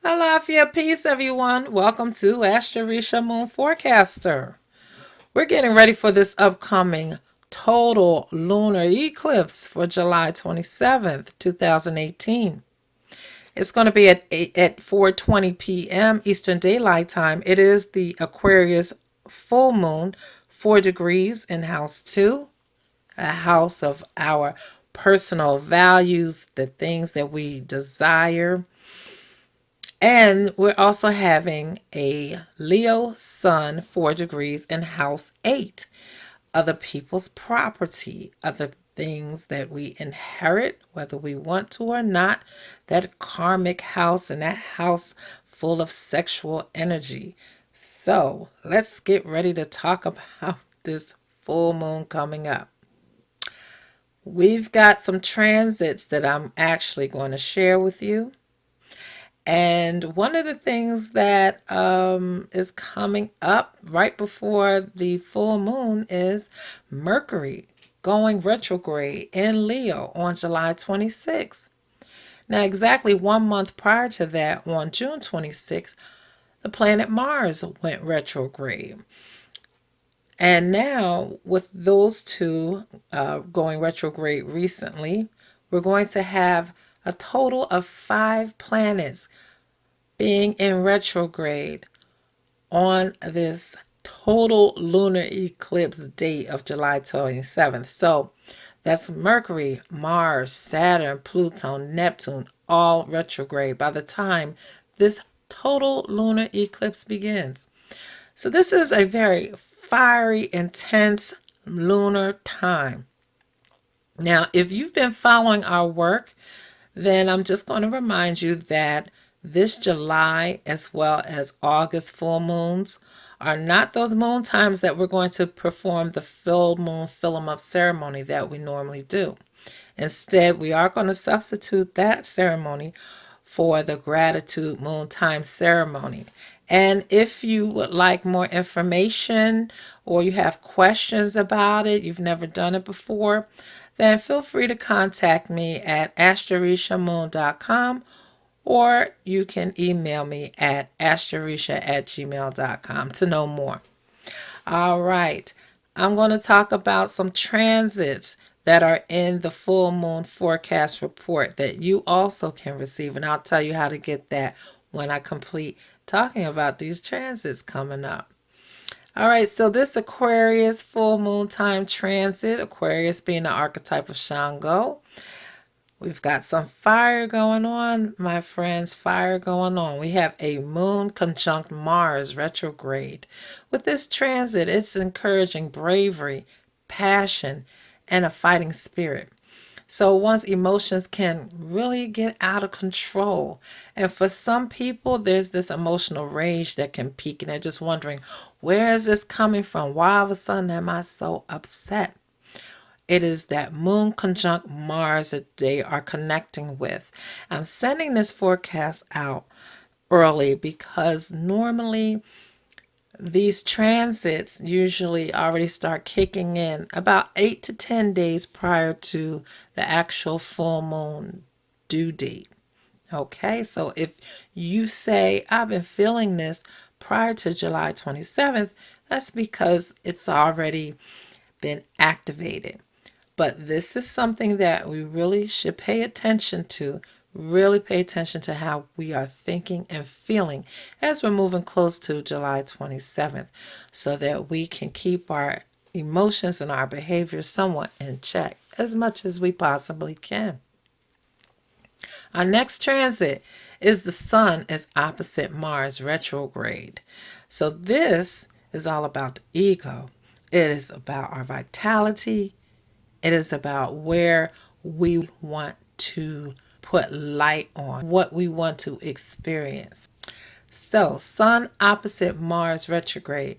Alafia, peace, everyone. Welcome to Astrorisamoon Forecaster. We're getting ready for this upcoming total lunar eclipse for July 27th, 2018. It's going to be at 4:20 p.m. Eastern Daylight Time. It is the Aquarius full moon, 4 degrees in house 2, a house of our personal values, the things that we desire. And we're also having a Leo sun, 4 degrees in house 8, other people's property, other things that we inherit, whether we want to or not, that karmic house and that house full of sexual energy. So let's get ready to talk about this full moon coming up. We've got some transits that I'm actually going to share with you. And one of the things that is coming up right before the full moon is Mercury going retrograde in Leo on July 26th. Now, exactly 1 month prior to that, on June 26th, the planet Mars went retrograde. And now, with those two going retrograde recently, we're going to have a total of 5 planets being in retrograde on this total lunar eclipse date of July 27th. So that's Mercury, Mars, Saturn, Pluto, Neptune, all retrograde by the time this total lunar eclipse begins. So this is a very fiery, intense lunar time. Now, if you've been following our work, then I'm just going to remind you that this July as well as August full moons are not those moon times that we're going to perform the full moon fill 'em up ceremony that we normally do. Instead, we are going to substitute that ceremony for the gratitude moon time ceremony. And if you would like more information or you have questions about it, you've never done it before, then feel free to contact me at astrorisamoon.com, or you can email me at astorisha@gmail.com to know more. All right, I'm going to talk about some transits that are in the full moon forecast report that you also can receive, and I'll tell you how to get that when I complete talking about these transits coming up. All right, so this Aquarius full moon time transit, Aquarius being the archetype of Shango. We've got some fire going on, my friends, fire going on. We have a moon conjunct Mars retrograde. With this transit, it's encouraging bravery, passion, and a fighting spirit. So one's emotions can really get out of control. And for some people, there's this emotional rage that can peak, and they're just wondering, where is this coming from? Why all of a sudden am I so upset? It is that moon conjunct Mars that they are connecting with. I'm sending this forecast out early because normally these transits usually already start kicking in about 8 to 10 days prior to the actual full moon due date. Okay, so if you say, I've been feeling this prior to July 27th, that's because it's already been activated. But this is something that we really should pay attention to. Really pay attention to how we are thinking and feeling as we're moving close to July 27th so that we can keep our emotions and our behavior somewhat in check as much as we possibly can. Our next transit is the Sun as opposite Mars retrograde. So this is all about the ego. It is about our vitality. It is about where we want to put light on, what we want to experience. So, Sun opposite Mars retrograde.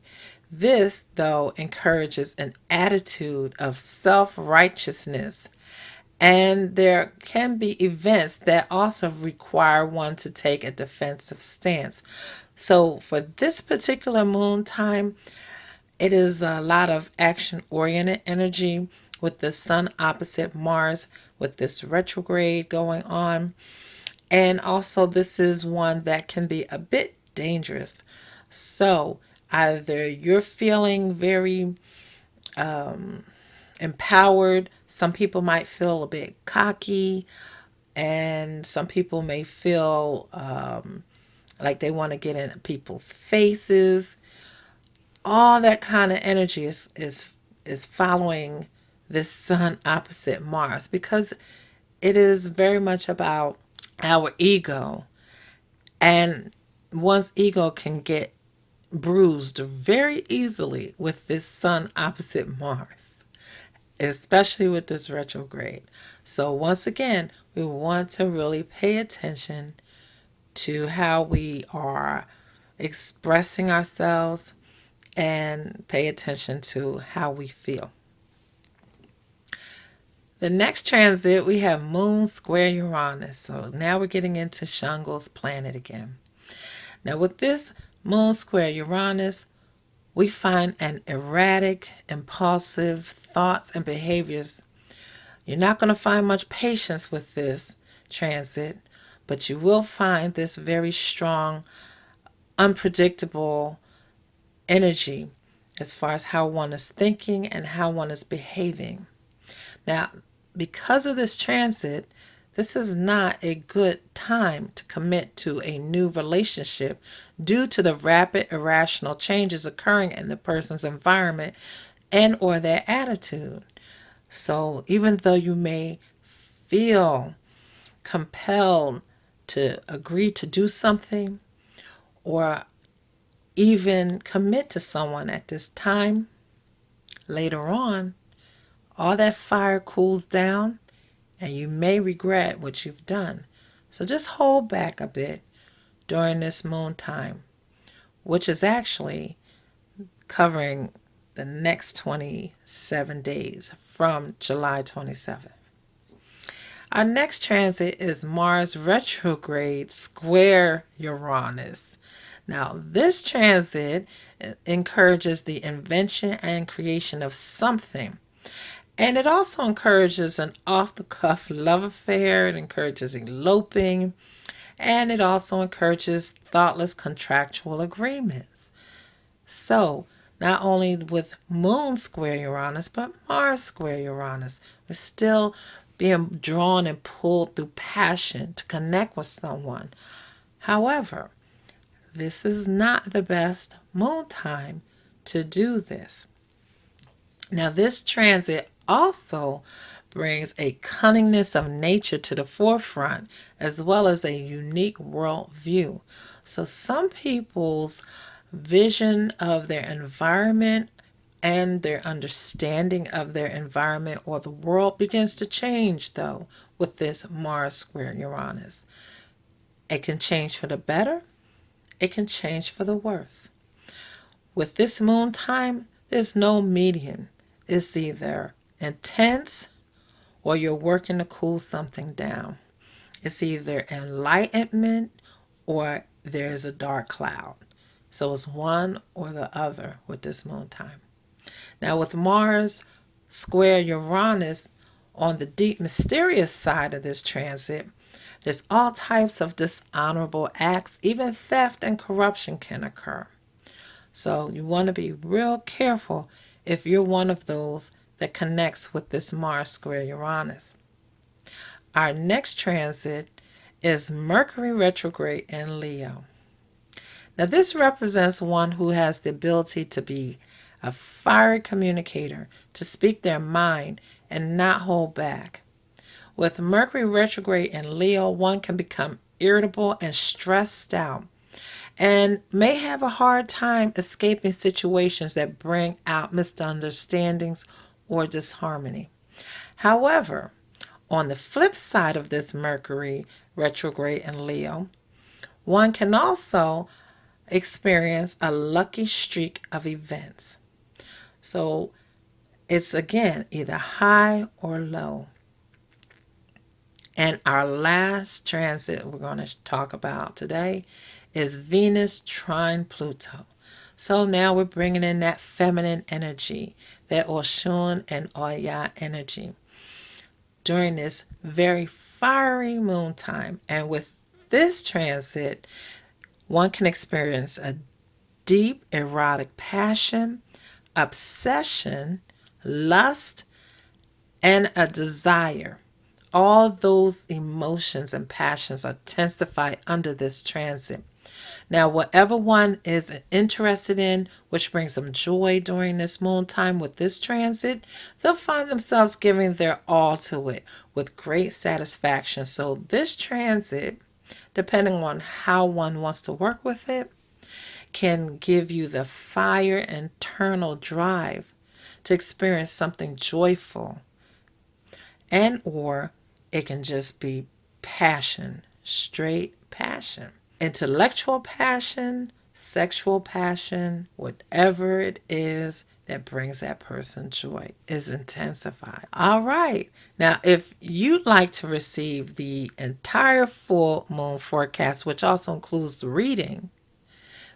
This, though, encourages an attitude of self-righteousness. And there can be events that also require one to take a defensive stance. So, for this particular moon time, it is a lot of action-oriented energy with the Sun opposite Mars, with this retrograde going on. And also, this is one that can be a bit dangerous. So, either you're feeling very empowered, some people might feel a bit cocky, and some people may feel like they want to get in people's faces. All that kind of energy is following this sun opposite Mars, because it is very much about our ego, and one's ego can get bruised very easily with this sun opposite Mars, especially with this retrograde. So once again, we want to really pay attention to how we are expressing ourselves and pay attention to how we feel. The next transit, we have Moon square Uranus. So now we're getting into Shango's planet again. Now with this Moon square Uranus, we find an erratic, impulsive thoughts and behaviors. You're not going to find much patience with this transit, but you will find this very strong, unpredictable energy as far as how one is thinking and how one is behaving. Now, because of this transit, this is not a good time to commit to a new relationship due to the rapid irrational changes occurring in the person's environment and or their attitude. So even though you may feel compelled to agree to do something or even commit to someone at this time, later on, all that fire cools down and you may regret what you've done. So just hold back a bit during this moon time, which is actually covering the next 27 days from July 27th. Our next transit is Mars retrograde square Uranus. Now, this transit encourages the invention and creation of something. And it also encourages an off-the-cuff love affair. It encourages eloping. And it also encourages thoughtless contractual agreements. So, not only with Moon square Uranus, but Mars square Uranus, we're still being drawn and pulled through passion to connect with someone. However, this is not the best moon time to do this. Now, this transit also brings a cunningness of nature to the forefront, as well as a unique world view. So some people's vision of their environment and their understanding of their environment or the world begins to change, though, with this Mars square Uranus. It can change for the better. It can change for the worse. With this moon time, there's no median. It's either intense or you're working to cool something down. It's either enlightenment or there's a dark cloud. So it's one or the other with this moon time. Now with Mars square Uranus on the deep mysterious side of this transit, there's all types of dishonorable acts, even theft and corruption can occur. So you want to be real careful if you're one of those that connects with this Mars square Uranus. Our next transit is Mercury retrograde in Leo. Now this represents one who has the ability to be a fiery communicator, to speak their mind and not hold back. With Mercury retrograde in Leo, one can become irritable and stressed out and may have a hard time escaping situations that bring out misunderstandings or disharmony. However, on the flip side of this Mercury retrograde in Leo, one can also experience a lucky streak of events. So it's again either high or low. And our last transit we're going to talk about today is Venus trine Pluto. So now we're bringing in that feminine energy, that Oshun and Oya energy during this very fiery moon time. And with this transit, one can experience a deep erotic passion, obsession, lust, and a desire. All those emotions and passions are intensified under this transit. Now, whatever one is interested in, which brings them joy during this moon time with this transit, they'll find themselves giving their all to it with great satisfaction. So this transit, depending on how one wants to work with it, can give you the fire internal drive to experience something joyful, and or it can just be passion, straight passion. Intellectual passion, sexual passion, whatever it is that brings that person joy is intensified. All right. Now, if you'd like to receive the entire full moon forecast, which also includes the reading,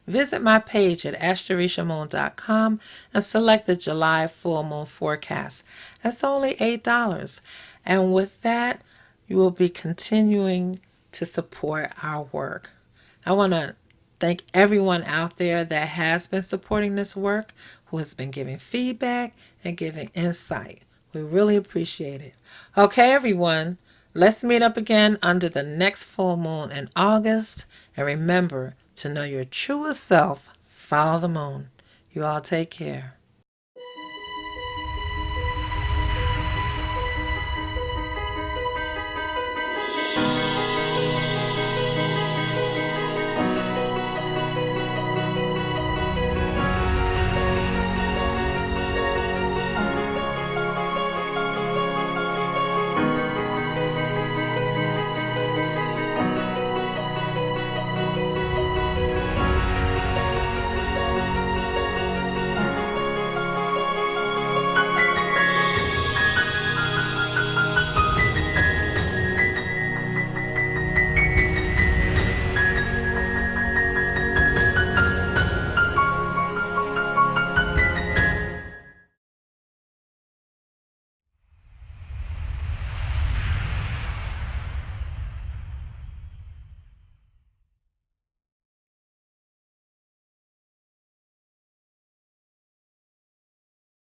visit my page at Astrorisamoon.com and select the July full moon forecast. That's only $8. And with that, you will be continuing to support our work. I want to thank everyone out there that has been supporting this work, who has been giving feedback and giving insight. We really appreciate it. Okay, everyone, let's meet up again under the next full moon in August. And remember to know your truest self, follow the moon. You all take care.